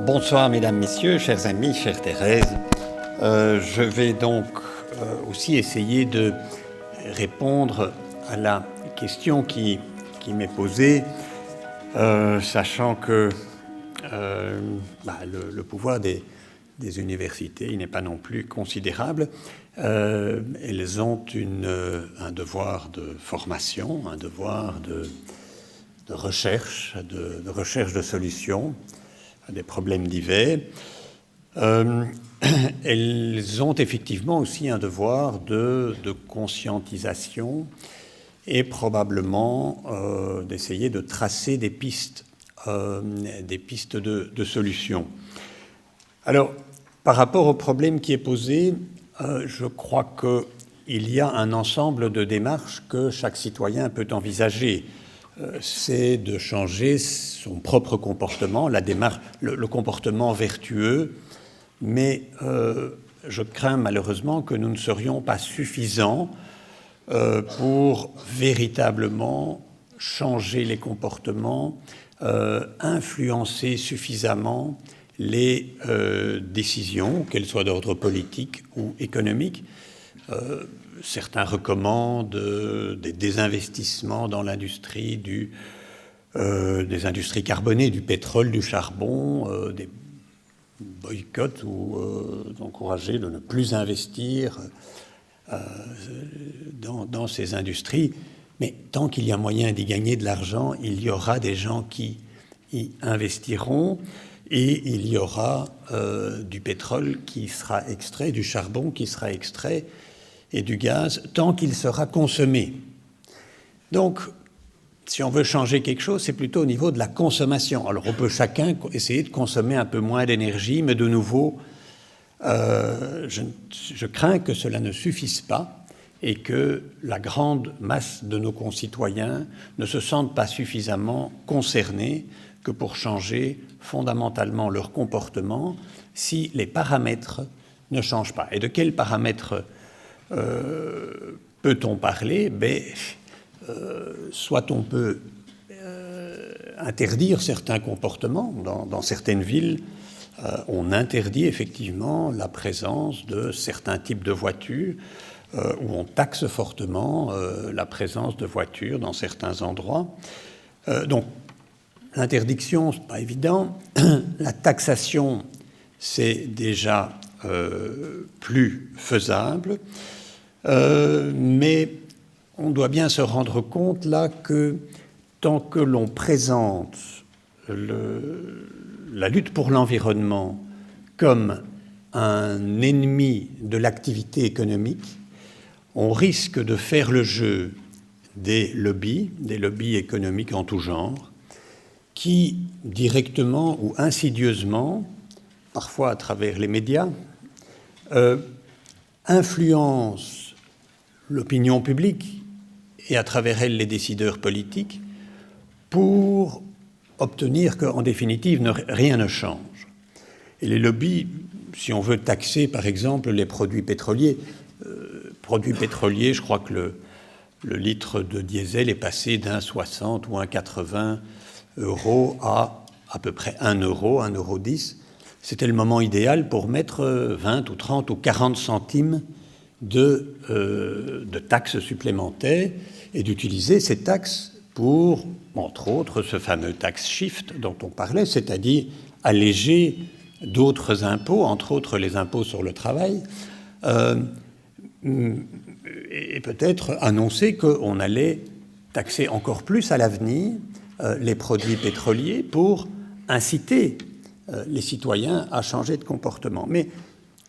Bonsoir mesdames, messieurs, chers amis, chère Thérèse. Je vais donc aussi essayer de répondre à la question qui m'est posée, sachant que le pouvoir des universités n'est pas non plus considérable. Elles ont un devoir de formation, un devoir de recherche, de recherche de solutions à des problèmes divers. Elles ont effectivement aussi un devoir de conscientisation et probablement d'essayer de tracer des pistes de solutions. Alors, par rapport au problème qui est posé, je crois qu'il y a un ensemble de démarches que chaque citoyen peut envisager. C'est de changer son propre comportement, le comportement vertueux, mais je crains malheureusement que nous ne serions pas suffisants pour véritablement changer les comportements, influencer suffisamment les décisions, qu'elles soient d'ordre politique ou économique. Certains recommandent des désinvestissements dans l'industrie des industries carbonées, du pétrole, du charbon, des boycotts ou d'encourager de ne plus investir dans ces industries. Mais tant qu'il y a moyen d'y gagner de l'argent, il y aura des gens qui y investiront et il y aura du pétrole qui sera extrait, du charbon qui sera extrait et du gaz, tant qu'il sera consommé. Donc, si on veut changer quelque chose, c'est plutôt au niveau de la consommation. Alors, on peut chacun essayer de consommer un peu moins d'énergie, mais de nouveau, je crains que cela ne suffise pas et que la grande masse de nos concitoyens ne se sentent pas suffisamment concernés que pour changer fondamentalement leur comportement si les paramètres ne changent pas. Et de quels paramètres peut-on parler? Soit on peut interdire certains comportements. Dans certaines villes, on interdit effectivement la présence de certains types de voitures, ou on taxe fortement la présence de voitures dans certains endroits. Donc, l'interdiction, c'est pas évident. La taxation, c'est déjà plus faisable. Mais on doit bien se rendre compte là que tant que l'on présente la lutte pour l'environnement comme un ennemi de l'activité économique, on risque de faire le jeu des lobbies économiques en tout genre, qui directement ou insidieusement, parfois à travers les médias, influencent l'opinion publique et à travers elle les décideurs politiques pour obtenir qu'en définitive rien ne change. Et les lobbies, si on veut taxer par exemple les produits pétroliers, je crois que le litre de diesel est passé d'1,60 ou 1,80 € à peu près 1 euro, 1,10 €. C'était le moment idéal pour mettre 20 ou 30 ou 40 centimes de taxes supplémentaires et d'utiliser ces taxes pour, entre autres, ce fameux tax shift dont on parlait, c'est-à-dire alléger d'autres impôts, entre autres les impôts sur le travail, et peut-être annoncer qu'on allait taxer encore plus à l'avenir les produits pétroliers pour inciter les citoyens à changer de comportement. Mais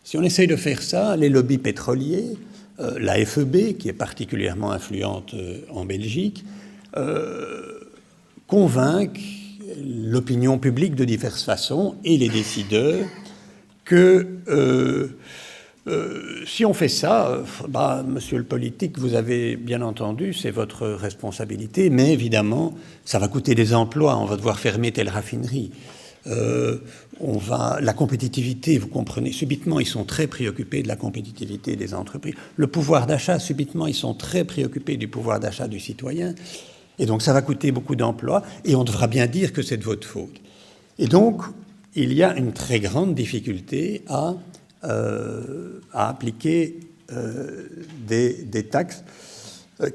si on essaye de faire ça, les lobbies pétroliers, la FEB, qui est particulièrement influente en Belgique, convainquent l'opinion publique de diverses façons et les décideurs que si on fait ça, monsieur le politique, vous avez bien entendu, c'est votre responsabilité, mais évidemment, ça va coûter des emplois, on va devoir fermer telle raffinerie. La compétitivité, vous comprenez, subitement, ils sont très préoccupés de la compétitivité des entreprises. Le pouvoir d'achat, subitement, ils sont très préoccupés du pouvoir d'achat du citoyen. Et donc, ça va coûter beaucoup d'emplois, et on devra bien dire que c'est de votre faute. Et donc, il y a une très grande difficulté à appliquer des taxes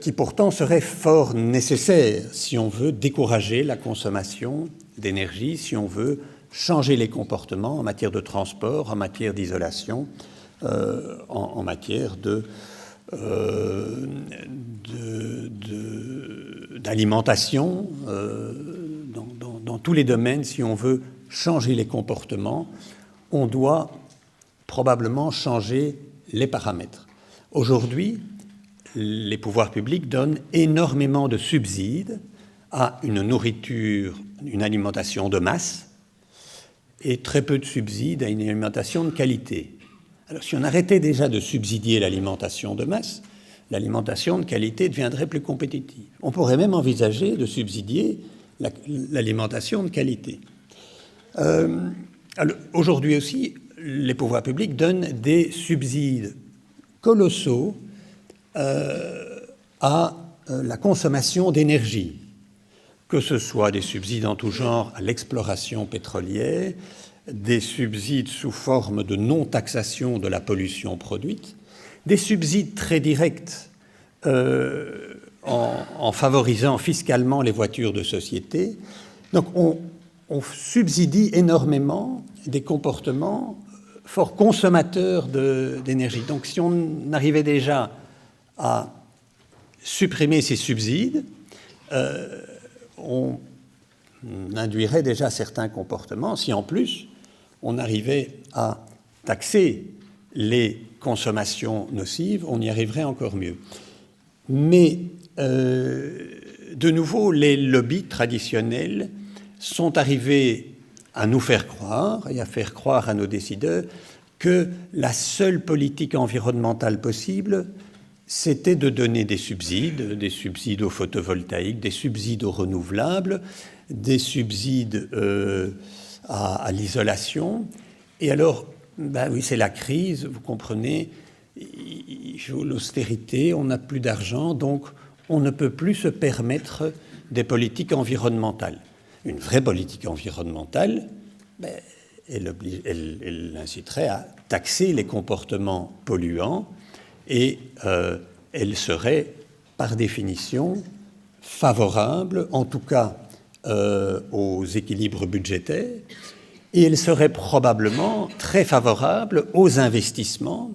qui pourtant seraient fort nécessaires si on veut décourager la consommation d'énergie, si on veut changer les comportements en matière de transport, en matière d'isolation, en matière d'alimentation, dans tous les domaines. Si on veut changer les comportements, on doit probablement changer les paramètres. Aujourd'hui, les pouvoirs publics donnent énormément de subsides à une nourriture, une alimentation de masse, et très peu de subsides à une alimentation de qualité. Alors si on arrêtait déjà de subsidier l'alimentation de masse, l'alimentation de qualité deviendrait plus compétitive. On pourrait même envisager de subsidier l'alimentation de qualité. Aujourd'hui aussi, les pouvoirs publics donnent des subsides colossaux à la consommation d'énergie, que ce soit des subsides en tout genre à l'exploration pétrolière, des subsides sous forme de non-taxation de la pollution produite, des subsides très directs en favorisant fiscalement les voitures de société. Donc on subsidie énormément des comportements fort consommateurs d'énergie. Donc si on arrivait déjà à supprimer ces subsides, on induirait déjà certains comportements. Si en plus on arrivait à taxer les consommations nocives, on y arriverait encore mieux. Mais de nouveau, les lobbies traditionnels sont arrivés à nous faire croire et à faire croire à nos décideurs que la seule politique environnementale possible, c'était de donner des subsides au photovoltaïque, des subsides aux renouvelables, des subsides à l'isolation. Et alors, ben oui, c'est la crise, vous comprenez, l'austérité, on n'a plus d'argent, donc on ne peut plus se permettre des politiques environnementales. Une vraie politique environnementale, ben, elle inciterait à taxer les comportements polluants et elle serait, par définition, favorable, en tout cas aux équilibres budgétaires, et elle serait probablement très favorable aux investissements,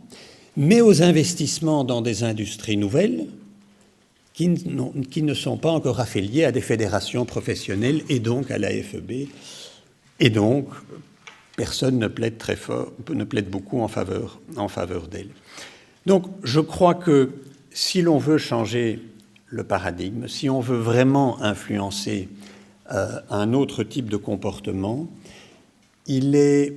mais aux investissements dans des industries nouvelles qui ne sont pas encore affiliées à des fédérations professionnelles et donc à la FEB. Et donc, personne ne plaide très fort, ne plaide beaucoup en faveur d'elle. Donc, je crois que si l'on veut changer le paradigme, si on veut vraiment influencer un autre type de comportement, il est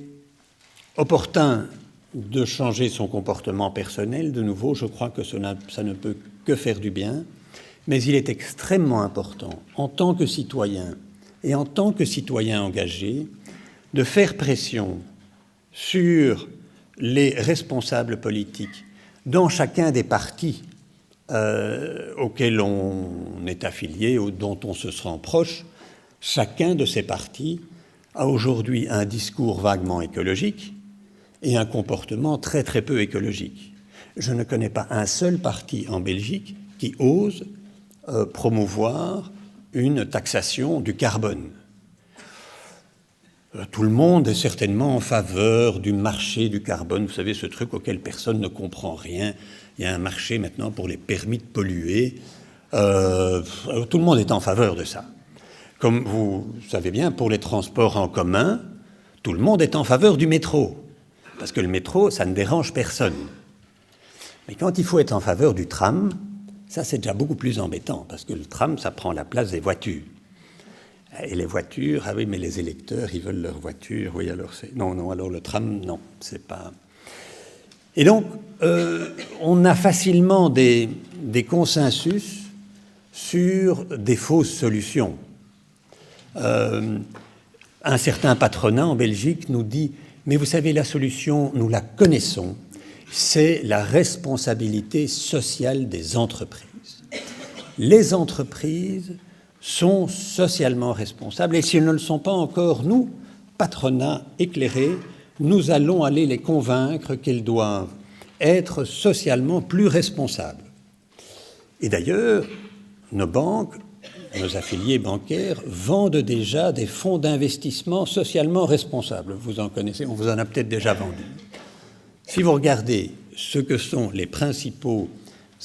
opportun de changer son comportement personnel. De nouveau, je crois que ça ne peut que faire du bien, mais il est extrêmement important, en tant que citoyen et en tant que citoyen engagé, de faire pression sur les responsables politiques dans chacun des partis auxquels on est affilié ou dont on se sent proche. Chacun de ces partis a aujourd'hui un discours vaguement écologique et un comportement très très peu écologique. Je ne connais pas un seul parti en Belgique qui ose promouvoir une taxation du carbone. Tout le monde est certainement en faveur du marché du carbone. Vous savez, ce truc auquel personne ne comprend rien. Il y a un marché maintenant pour les permis de polluer. Tout le monde est en faveur de ça. Comme vous savez bien, pour les transports en commun, tout le monde est en faveur du métro. Parce que le métro, ça ne dérange personne. Mais quand il faut être en faveur du tram, ça c'est déjà beaucoup plus embêtant. Parce que le tram, ça prend la place des voitures. Et les voitures, ah oui, mais les électeurs, ils veulent leur voiture. Oui, alors c'est... Non, alors le tram, non, c'est pas... Et donc, on a facilement des consensus sur des fausses solutions. Un certain patronat en Belgique nous dit « Mais vous savez, la solution, nous la connaissons, c'est la responsabilité sociale des entreprises. Les entreprises sont socialement responsables, et si elles ne le sont pas encore, nous, patronat éclairé, nous allons aller les convaincre qu'ils doivent être socialement plus responsables. Et d'ailleurs, nos banques, nos affiliés bancaires vendent déjà des fonds d'investissement socialement responsables. Vous en connaissez, on vous en a peut-être déjà vendu. Si vous regardez ce que sont les principaux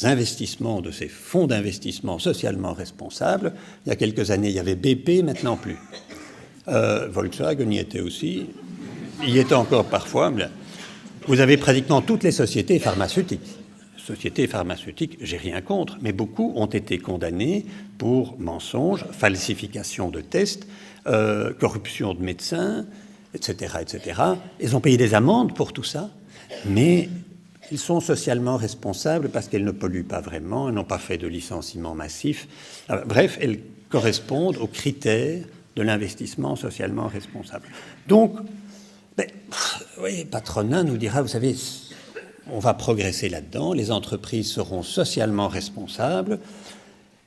investissements de ces fonds d'investissement socialement responsables, il y a quelques années, il y avait BP, maintenant plus. Volkswagen y était aussi, y était encore parfois. Mais vous avez pratiquement toutes les sociétés pharmaceutiques. Sociétés pharmaceutiques, j'ai rien contre, mais beaucoup ont été condamnées pour mensonges, falsification de tests, corruption de médecins, etc., etc. Ils ont payé des amendes pour tout ça, mais ils sont socialement responsables parce qu'elles ne polluent pas vraiment, elles n'ont pas fait de licenciements massifs. Bref, elles correspondent aux critères de l'investissement socialement responsable. Donc, oui, patronat nous dira, vous savez, on va progresser là-dedans, les entreprises seront socialement responsables,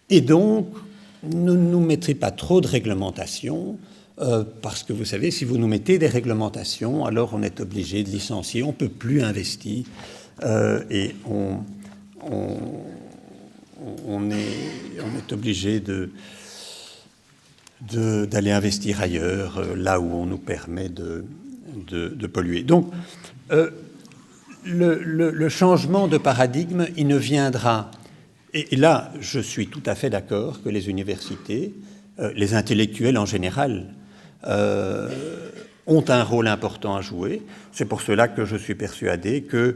et donc, ne nous mettrez pas trop de réglementations, parce que vous savez, si vous nous mettez des réglementations, alors on est obligé de licencier, on ne peut plus investir, et on est obligé d'aller investir ailleurs, là où on nous permet de polluer. Donc, le changement de paradigme, il ne viendra... Et là, je suis tout à fait d'accord que les universités, les intellectuels en général, ont un rôle important à jouer. C'est pour cela que je suis persuadé que,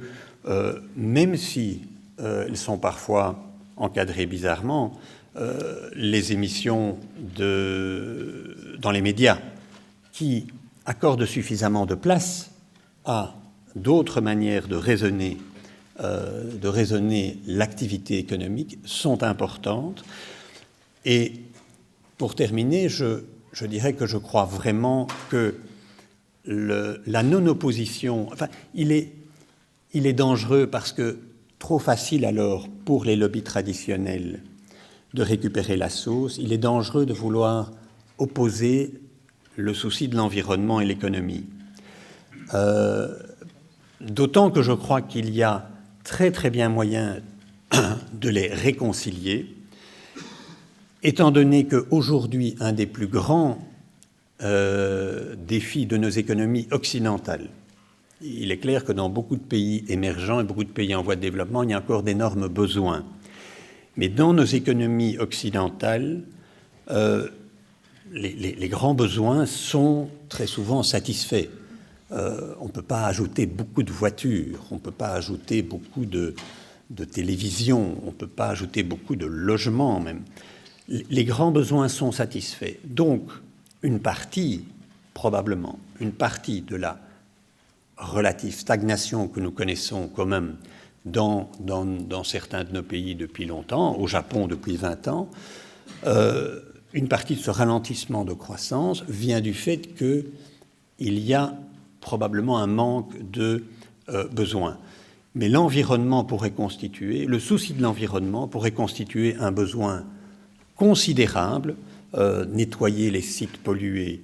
même si elles sont parfois encadrées bizarrement, les émissions dans les médias qui accordent suffisamment de place à d'autres manières de raisonner l'activité économique sont importantes. Et pour terminer, je dirais que je crois vraiment que la non-opposition, enfin, il est dangereux parce que trop facile alors pour les lobbies traditionnels de récupérer la sauce, il est dangereux de vouloir opposer le souci de l'environnement et l'économie. D'autant que je crois qu'il y a très très bien moyen de les réconcilier, étant donné qu'aujourd'hui, un des plus grands défis de nos économies occidentales, il est clair que dans beaucoup de pays émergents et beaucoup de pays en voie de développement, il y a encore d'énormes besoins. Mais dans nos économies occidentales, les grands besoins sont très souvent satisfaits. On ne peut pas ajouter beaucoup de voitures, on ne peut pas ajouter beaucoup de télévisions, on ne peut pas ajouter beaucoup de logements même. Les grands besoins sont satisfaits. Donc, une partie, probablement, une partie de la relative stagnation que nous connaissons quand même dans certains de nos pays depuis longtemps, au Japon depuis 20 ans, une partie de ce ralentissement de croissance vient du fait qu'il y a probablement un manque de besoins. Mais l'environnement pourrait constituer, le souci de l'environnement pourrait constituer un besoin considérable, nettoyer les sites pollués,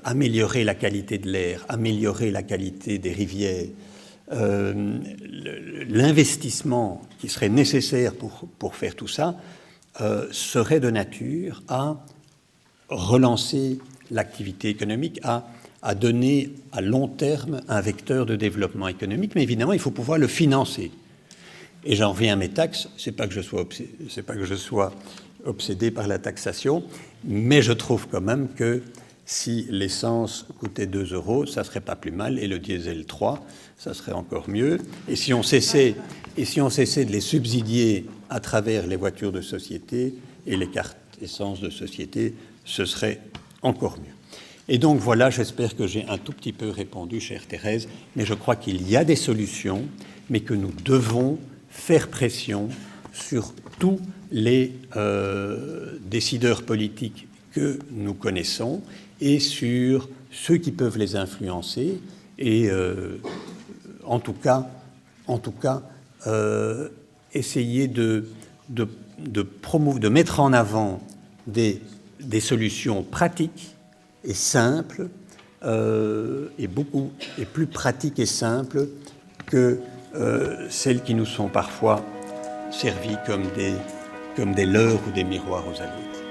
améliorer la qualité de l'air, améliorer la qualité des rivières, l'investissement qui serait nécessaire pour faire tout ça serait de nature à relancer l'activité économique, à donner à long terme un vecteur de développement économique, mais évidemment, il faut pouvoir le financer. Et j'en reviens à mes taxes, c'est pas que je sois obsédé par la taxation, mais je trouve quand même que si l'essence coûtait 2 €, ça serait pas plus mal, et le diesel 3, ça serait encore mieux. Et si on cessait de les subsidier à travers les voitures de société et les cartes essence de société, ce serait encore mieux. Et donc voilà, j'espère que j'ai un tout petit peu répondu, chère Thérèse, mais je crois qu'il y a des solutions, mais que nous devons faire pression sur tous les décideurs politiques que nous connaissons et sur ceux qui peuvent les influencer et en tout cas essayer de mettre en avant des solutions pratiques et simples est plus pratique et simple que celles qui nous sont parfois servies comme des leurres ou des miroirs aux alliés.